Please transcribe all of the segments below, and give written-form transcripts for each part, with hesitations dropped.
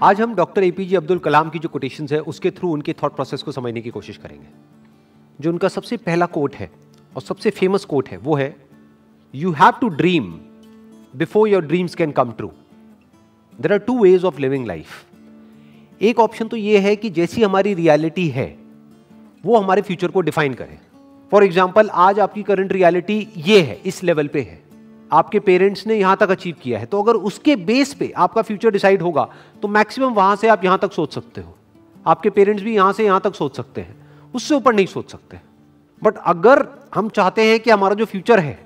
आज हम doctor APJ Abdul Kalam की जो कोटेशंस है उसके थ्रू उनके थॉट प्रोसेस को समझने की कोशिश करेंगे। जो उनका सबसे पहला कोट है और सबसे फेमस कोट है वो है, you have to dream before your dreams can come true. There are two ways of living life. एक ऑप्शन तो ये है कि जैसी हमारी रियलिटी है वो हमारे फ्यूचर को डिफाइन करे। फॉर एग्जाम्पल, आज आपकी करंट रियलिटी ये है, इस लेवल पे है, आपके पेरेंट्स ने यहां तक अचीव किया है, तो अगर उसके बेस पे आपका फ्यूचर डिसाइड होगा तो मैक्सिमम वहां से आप यहां तक सोच सकते हो। आपके पेरेंट्स भी यहां से यहां तक सोच सकते हैं, उससे ऊपर नहीं सोच सकते। बट अगर हम चाहते हैं कि हमारा जो फ्यूचर है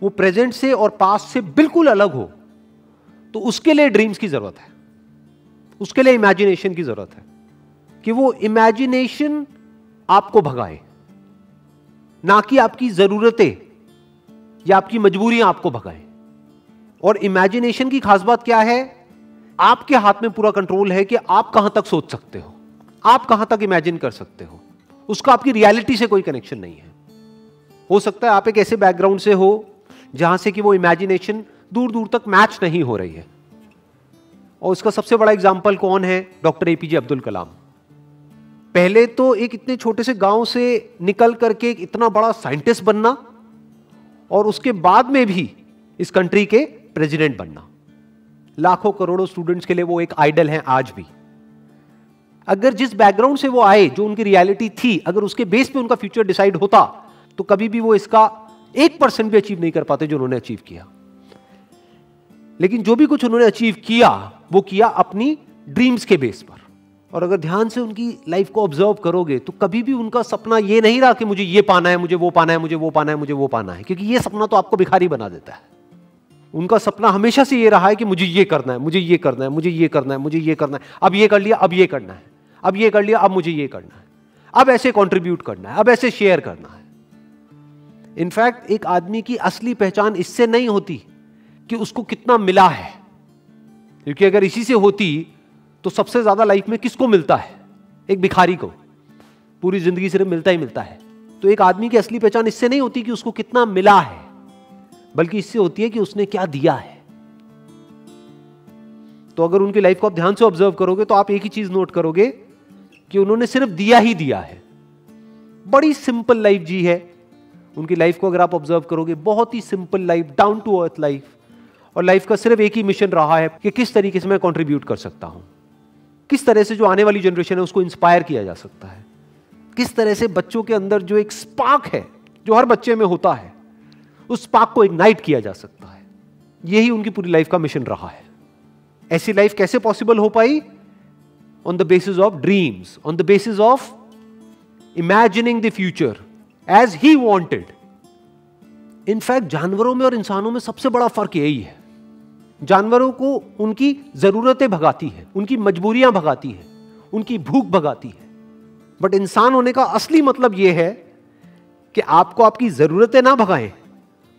वो प्रेजेंट से और पास्ट से बिल्कुल अलग हो, तो उसके लिए ड्रीम्स की जरूरत है, उसके लिए इमेजिनेशन की जरूरत है कि वो इमेजिनेशन आपको भगाए, ना कि आपकी जरूरतें या आपकी मजबूरियां आपको भगाएं। और इमेजिनेशन की खास बात क्या है, आपके हाथ में पूरा कंट्रोल है कि आप कहां तक सोच सकते हो, आप कहां तक इमेजिन कर सकते हो। उसका आपकी रियलिटी से कोई कनेक्शन नहीं है। हो सकता है आप एक ऐसे बैकग्राउंड से हो जहां से कि वो इमेजिनेशन दूर दूर तक मैच नहीं हो रही है। और उसका सबसे बड़ा एग्जाम्पल कौन है? Doctor APJ Abdul Kalam. पहले तो एक इतने छोटे से गांव से निकल करके एक इतना बड़ा साइंटिस्ट बनना, और उसके बाद में भी इस कंट्री के प्रेसिडेंट बनना। लाखों करोड़ों स्टूडेंट्स के लिए वो एक आइडल हैं आज भी। अगर जिस बैकग्राउंड से वो आए, जो उनकी रियलिटी थी, अगर उसके बेस पे उनका फ्यूचर डिसाइड होता तो कभी भी वो इसका 1% भी अचीव नहीं कर पाते जो उन्होंने अचीव किया। लेकिन जो भी कुछ उन्होंने अचीव किया वो किया अपनी ड्रीम्स के बेस पर। और अगर ध्यान से उनकी लाइफ को ऑब्जर्व करोगे तो कभी भी उनका सपना ये नहीं रहा कि मुझे ये पाना है, मुझे वो पाना है, मुझे वो पाना है, मुझे वो पाना है, क्योंकि ये सपना तो आपको भिखारी बना देता है। उनका सपना हमेशा से ये रहा है कि मुझे ये करना है, मुझे ये करना है, मुझे ये करना है, मुझे ये करना है, अब ये कर लिया, अब ये करना है, अब ये कर लिया, अब मुझे ये करना है, अब ऐसे कॉन्ट्रीब्यूट करना है, अब ऐसे शेयर करना है। इनफैक्ट एक आदमी की असली पहचान इससे नहीं होती कि उसको कितना मिला है, क्योंकि अगर इसी से होती तो सबसे ज्यादा लाइफ में किसको मिलता है? एक भिखारी को। पूरी जिंदगी सिर्फ मिलता ही मिलता है। तो एक आदमी की असली पहचान इससे नहीं होती कि उसको कितना मिला है, बल्कि इससे होती है कि उसने क्या दिया है। तो अगर उनकी लाइफ को आप ध्यान से ऑब्जर्व करोगे तो आप एक ही चीज नोट करोगे कि उन्होंने सिर्फ दिया ही दिया है। बड़ी सिंपल लाइफ जी है उनकी लाइफ को अगर आप ऑब्जर्व करोगे, बहुत ही simple life, down to earth life. और लाइफ का सिर्फ एक ही मिशन रहा है कि किस तरीके से मैं कंट्रीब्यूट कर सकता हूं, किस तरह से जो आने वाली जनरेशन है उसको इंस्पायर किया जा सकता है, किस तरह से बच्चों के अंदर जो एक स्पार्क है जो हर बच्चे में होता है उस स्पार्क को इग्नाइट किया जा सकता है। यही उनकी पूरी लाइफ का मिशन रहा है। ऐसी लाइफ कैसे पॉसिबल हो पाई? On the basis of dreams, on the basis of imagining the future as he wanted. In fact जानवरों में और इंसानों में सबसे बड़ा फर्क यही है। जानवरों को उनकी जरूरतें भगाती है, उनकी मजबूरियां भगाती है, उनकी भूख भगाती है। बट इंसान होने का असली मतलब यह है कि आपको आपकी जरूरतें ना भगाएं,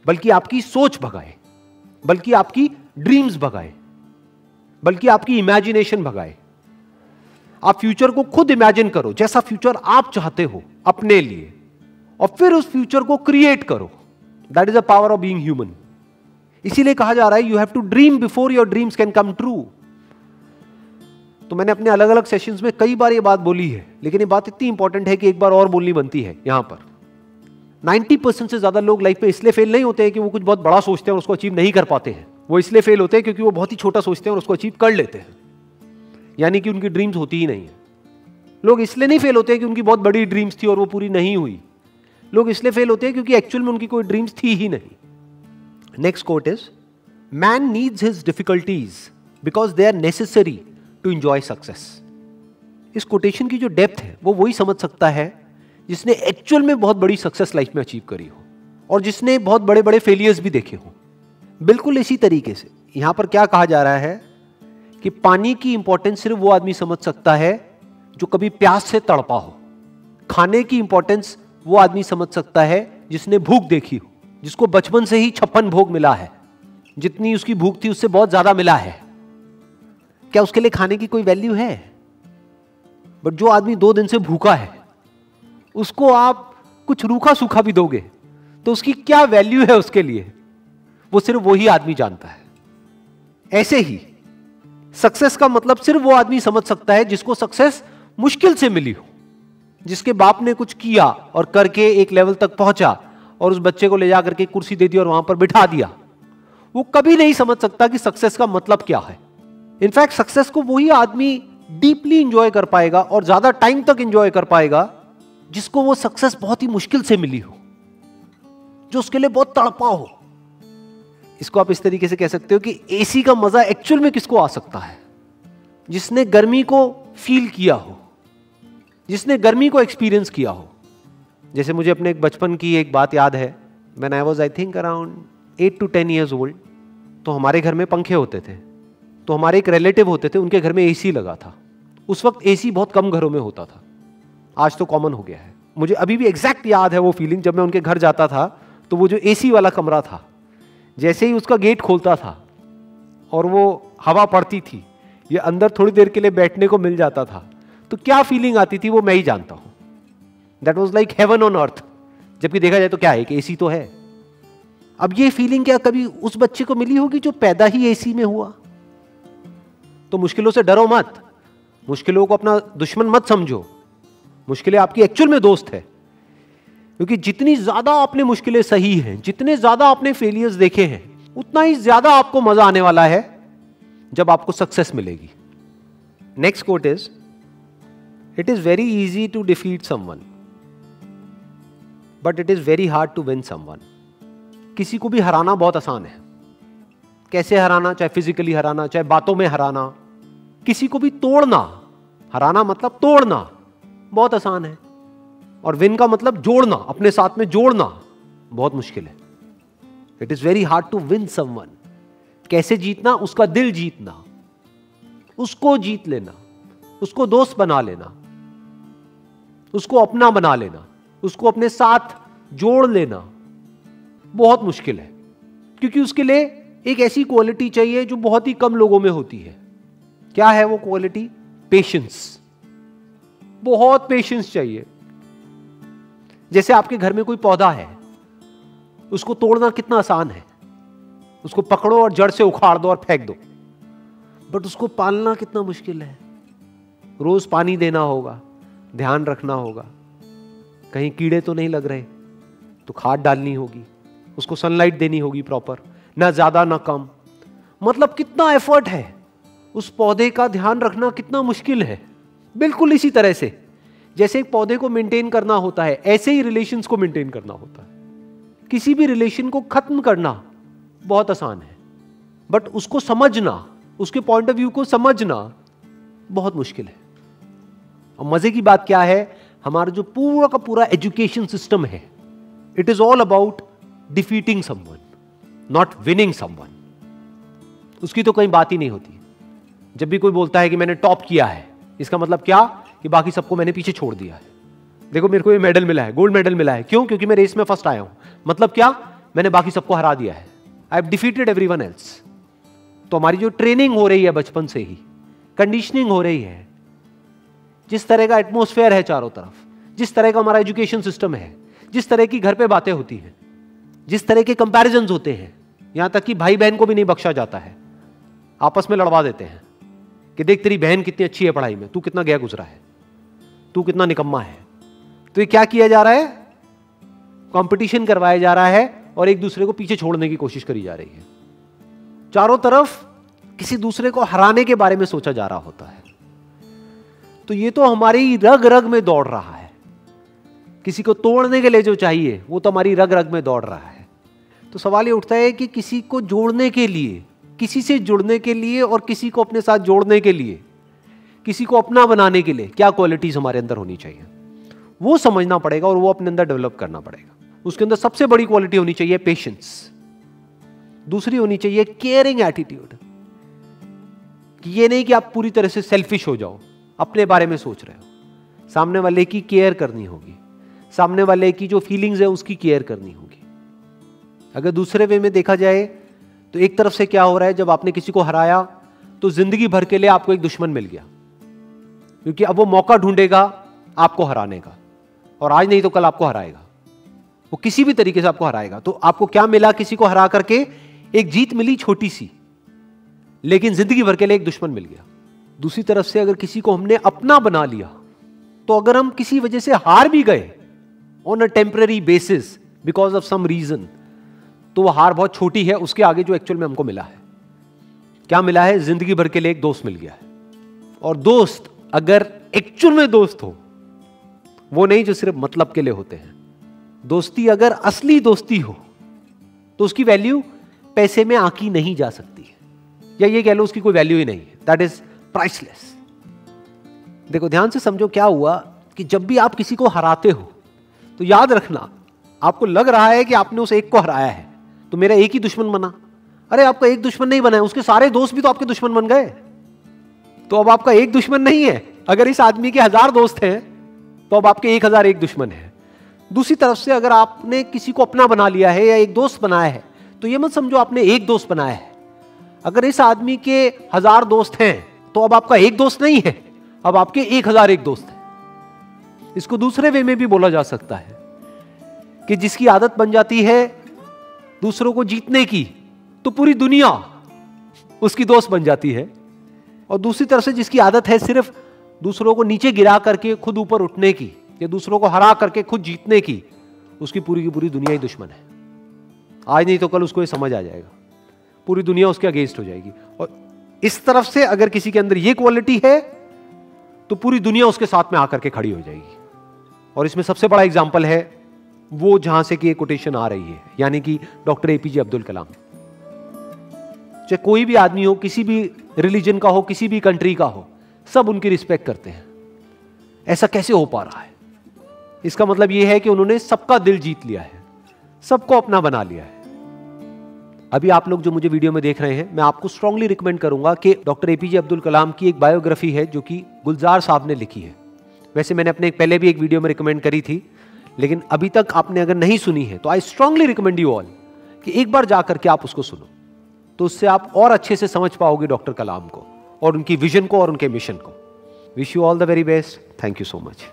बल्कि आपकी सोच भगाए, बल्कि आपकी ड्रीम्स भगाए, बल्कि आपकी इमेजिनेशन भगाए। आप फ्यूचर को खुद इमेजिन करो, जैसा फ्यूचर आप चाहते हो अपने लिए, और फिर उस फ्यूचर को क्रिएट करो। That is the power of being human. इसीलिए कहा जा रहा है you have to dream before your dreams can come true. तो मैंने अपने अलग अलग सेशंस में कई बार ये बात बोली है, लेकिन ये बात इतनी इंपॉर्टेंट है कि एक बार और बोलनी बनती है यहां पर। 90% से ज्यादा लोग लाइफ में इसलिए फेल नहीं होते हैं कि वो कुछ बहुत बड़ा सोचते हैं और उसको अचीव नहीं कर पाते हैं। वो इसलिए फेल होते हैं क्योंकि वो बहुत ही छोटा सोचते हैं और उसको अचीव कर लेते हैं, यानी कि उनकी ड्रीम्स होती ही नहीं है। लोग इसलिए नहीं फेल होते हैं कि उनकी बहुत बड़ी ड्रीम्स थी और वो पूरी नहीं हुई। लोग इसलिए फेल होते हैं क्योंकि एक्चुअल में उनकी कोई ड्रीम्स थी ही नहीं। Next quote is, man needs his difficulties because they are necessary to enjoy success. इस कोटेशन की जो डेप्थ है वो वही समझ सकता है जिसने एक्चुअल में बहुत बड़ी सक्सेस लाइफ में अचीव करी हो और जिसने बहुत बड़े बड़े फेलियर्स भी देखे हो। बिल्कुल इसी तरीके से यहां पर क्या कहा जा रहा है कि पानी की इंपॉर्टेंस सिर्फ वो आदमी समझ सकता है जो कभी प्यास से तड़पा हो। खाने की इंपॉर्टेंस वो आदमी समझ सकता है जिसने भूख देखी हो, जिसको बचपन से ही 56 भोग मिला है, जितनी उसकी भूख थी उससे बहुत ज्यादा मिला है। क्या उसके लिए खाने की कोई वैल्यू है? बट जो आदमी 2 दिन से भूखा है उसको आप कुछ रूखा सूखा भी दोगे तो उसकी क्या वैल्यू है उसके लिए, वो सिर्फ वही आदमी जानता है। ऐसे ही सक्सेस का मतलब सिर्फ वो आदमी समझ सकता है जिसको सक्सेस मुश्किल से मिली हो, जिसके बाप ने कुछ किया और करके एक लेवल तक पहुंचा और उस बच्चे को ले जा करके कुर्सी दे दी और वहां पर बिठा दिया। वो कभी नहीं समझ सकता कि सक्सेस का मतलब क्या है। इनफैक्ट सक्सेस को वही आदमी डीपली इंजॉय कर पाएगा और ज्यादा टाइम तक इंजॉय कर पाएगा जिसको वो सक्सेस बहुत ही मुश्किल से मिली हो, जो उसके लिए बहुत तड़पा हो। इसको आप इस तरीके से कह सकते हो कि एसी का मजा एक्चुअल में किसको आ सकता है? जिसने गर्मी को फील किया हो, जिसने गर्मी को एक्सपीरियंस किया हो। जैसे मुझे अपने एक बचपन की एक बात याद है। When I was I think around 8 to 10 years old, तो हमारे घर में पंखे होते थे। तो हमारे एक रिलेटिव होते थे, उनके घर में एसी लगा था। उस वक्त एसी बहुत कम घरों में होता था, आज तो कॉमन हो गया है। मुझे अभी भी एग्जैक्ट याद है वो फीलिंग, जब मैं उनके घर जाता था तो वो जो एसी वाला कमरा था, जैसे ही उसका गेट खोलता था और वो हवा पड़ती थी, ये अंदर थोड़ी देर के लिए बैठने को मिल जाता था, तो क्या फीलिंग आती थी वो मैं ही जानता हूं। That was like heaven on earth. जबकि देखा जाए तो क्या है कि एसी तो है। अब ये फीलिंग क्या कभी उस बच्चे को मिली होगी जो पैदा ही एसी में हुआ? तो मुश्किलों से डरो मत, मुश्किलों को अपना दुश्मन मत समझो। मुश्किलें आपकी एक्चुअल में दोस्त है, क्योंकि जितनी ज्यादा आपने मुश्किलें सही हैं, जितने ज्यादा आपने फेलियर्स देखे हैं, उतना ही ज्यादा आपको मजा आने वाला है जब आपको सक्सेस मिलेगी। Next quote is, it is very easy to defeat someone but it is very hard to win someone. किसी को भी हराना बहुत आसान है। कैसे हराना? चाहे फिजिकली हराना, चाहे बातों में हराना। किसी को भी तोड़ना, हराना मतलब तोड़ना, बहुत आसान है। और विन का मतलब जोड़ना, अपने साथ में जोड़ना बहुत मुश्किल है। It is very hard to win someone. कैसे जीतना? उसका दिल जीतना, उसको जीत लेना, उसको दोस्त बना लेना, उसको अपना बना लेना, उसको अपने साथ जोड़ लेना बहुत मुश्किल है। क्योंकि उसके लिए एक ऐसी क्वालिटी चाहिए जो बहुत ही कम लोगों में होती है। क्या है वो क्वालिटी? पेशेंस। बहुत पेशेंस चाहिए। जैसे आपके घर में कोई पौधा है, उसको तोड़ना कितना आसान है। उसको पकड़ो और जड़ से उखाड़ दो और फेंक दो, बट उसको पालना कितना मुश्किल है। रोज पानी देना होगा, ध्यान रखना होगा, कहीं कीड़े तो नहीं लग रहे, तो खाद डालनी होगी, उसको सनलाइट देनी होगी प्रॉपर, ना ज्यादा ना कम। मतलब कितना एफर्ट है। उस पौधे का ध्यान रखना कितना मुश्किल है। बिल्कुल इसी तरह से जैसे एक पौधे को मेंटेन करना होता है, ऐसे ही रिलेशंस को मेंटेन करना होता है। किसी भी रिलेशन को खत्म करना बहुत आसान है, बट उसको समझना, उसके पॉइंट ऑफ व्यू को समझना बहुत मुश्किल है। और मजे की बात क्या है, हमारा जो पूरा का पूरा एजुकेशन सिस्टम है, it is all about defeating someone, not winning someone. उसकी तो कहीं बात ही नहीं होती। जब भी कोई बोलता है कि मैंने टॉप किया है, इसका मतलब क्या? कि बाकी सबको मैंने पीछे छोड़ दिया है। देखो मेरे को ये मेडल मिला है, गोल्ड मेडल मिला है। क्यों? क्योंकि मैं रेस में फर्स्ट आया हूं। मतलब क्या? मैंने बाकी सबको हरा दिया है। I have defeated everyone else. तो हमारी जो ट्रेनिंग हो रही है बचपन से ही, कंडीशनिंग हो रही है, जिस तरह का एटमॉस्फेयर है चारों तरफ, जिस तरह का हमारा एजुकेशन सिस्टम है, जिस तरह की घर पे बातें होती हैं, जिस तरह के कंपैरिजंस होते हैं, यहां तक कि भाई बहन को भी नहीं बख्शा जाता है। आपस में लड़वा देते हैं कि देख तेरी बहन कितनी अच्छी है पढ़ाई में, तू कितना गया गुजरा है, तू कितना निकम्मा है। तो ये क्या किया जा रहा है? कंपटीशन करवाया जा रहा है और एक दूसरे को पीछे छोड़ने की कोशिश करी जा रही है। चारों तरफ किसी दूसरे को हराने के बारे में सोचा जा रहा होता है। तो ये तो हमारी रग रग में दौड़ रहा है। किसी को तोड़ने के लिए जो चाहिए वो तो हमारी रग रग में दौड़ रहा है। तो सवाल ये उठता है कि किसी को जोड़ने के लिए, किसी से जुड़ने के लिए और किसी को अपने साथ जोड़ने के लिए, किसी को अपना बनाने के लिए क्या क्वालिटीज हमारे अंदर होनी चाहिए, वो समझना पड़ेगा और वो अपने अंदर डेवलप करना पड़ेगा। उसके अंदर सबसे बड़ी क्वालिटी होनी चाहिए पेशेंस। दूसरी होनी चाहिए केयरिंग एटीट्यूड। कि ये नहीं कि आप पूरी तरह से सेल्फिश हो जाओ, अपने बारे में सोच रहे हो। सामने वाले की केयर करनी होगी, सामने वाले की जो फीलिंग्स है उसकी केयर करनी होगी। अगर दूसरे वे में देखा जाए तो एक तरफ से क्या हो रहा है, जब आपने किसी को हराया तो जिंदगी भर के लिए आपको एक दुश्मन मिल गया, क्योंकि अब वो मौका ढूंढेगा आपको हराने का, और आज नहीं तो कल आपको हराएगा। वो किसी भी तरीके से आपको हराएगा। तो आपको क्या मिला? किसी को हरा करके एक जीत मिली छोटी सी, लेकिन जिंदगी भर के लिए एक दुश्मन मिल गया। दूसरी तरफ से अगर किसी को हमने अपना बना लिया, तो अगर हम किसी वजह से हार भी गए on a temporary basis because of some reason, तो वो हार बहुत छोटी है उसके आगे जो एक्चुअल में हमको मिला है। क्या मिला है? जिंदगी भर के लिए एक दोस्त मिल गया है। और दोस्त अगर एक्चुअल में दोस्त हो, वो नहीं जो सिर्फ मतलब के लिए होते हैं, दोस्ती अगर असली दोस्ती हो, तो उसकी वैल्यू पैसे में आंकी नहीं जा सकती है, या ये कह लो उसकी कोई वैल्यू ही नहीं है। That is priceless. देखो ध्यान से समझो, क्या हुआ कि जब भी आप किसी को हराते हो, तो याद रखना, आपको लग रहा है कि आपने उस एक को हराया है तो मेरा एक ही दुश्मन बना। अरे आपका एक दुश्मन नहीं बना है, उसके सारे दोस्त भी तो आपके दुश्मन बन गए। तो अब आपका एक दुश्मन नहीं है। अगर इस आदमी के 1000 दोस्त हैं, तो अब आपके 1001 दुश्मन है। दूसरी तरफ से अगर आपने किसी को अपना बना लिया है या एक दोस्त बनाया है, तो ये मत समझो आपने एक दोस्त बनाया है। अगर इस आदमी के 1000 दोस्त हैं, तो अब आपका एक दोस्त नहीं है, अब आपके 1001 दोस्त हैं। इसको दूसरे वे में भी बोला जा सकता है कि जिसकी आदत बन जाती है दूसरों को जीतने की, तो पूरी दुनिया उसकी दोस्त बन जाती है। और दूसरी तरफ से जिसकी आदत है सिर्फ दूसरों को नीचे गिरा करके खुद ऊपर उठने की, या दूसरों को हरा करके खुद जीतने की, उसकी पूरी की पूरी दुनिया ही दुश्मन है। आज नहीं तो कल उसको ये समझ आ जाएगा, पूरी दुनिया उसके अगेंस्ट हो जाएगी। और इस तरफ से अगर किसी के अंदर ये क्वालिटी है, तो पूरी दुनिया उसके साथ में आकर के खड़ी हो जाएगी। और इसमें सबसे बड़ा एग्जाम्पल है वो जहां से कि ये कोटेशन आ रही है, यानी कि डॉक्टर एपीजे अब्दुल कलाम। चाहे कोई भी आदमी हो, किसी भी रिलीजन का हो, किसी भी कंट्री का हो, सब उनकी रिस्पेक्ट करते हैं। ऐसा कैसे हो पा रहा है? इसका मतलब यह है कि उन्होंने सबका दिल जीत लिया है, सबको अपना बना लिया है। अभी आप लोग जो मुझे वीडियो में देख रहे हैं, मैं आपको स्ट्रांगली रिकमेंड करूंगा कि डॉक्टर एपीजे अब्दुल कलाम की एक बायोग्राफी है जो कि गुलजार साहब ने लिखी है। वैसे मैंने अपने पहले भी एक वीडियो में रिकमेंड करी थी, लेकिन अभी तक आपने अगर नहीं सुनी है, तो I strongly recommend you all कि एक बार जाकर के आप उसको सुनो, तो उससे आप और अच्छे से समझ पाओगे डॉक्टर कलाम को और उनकी विजन को और उनके मिशन को। Wish you all the very best. Thank you so much.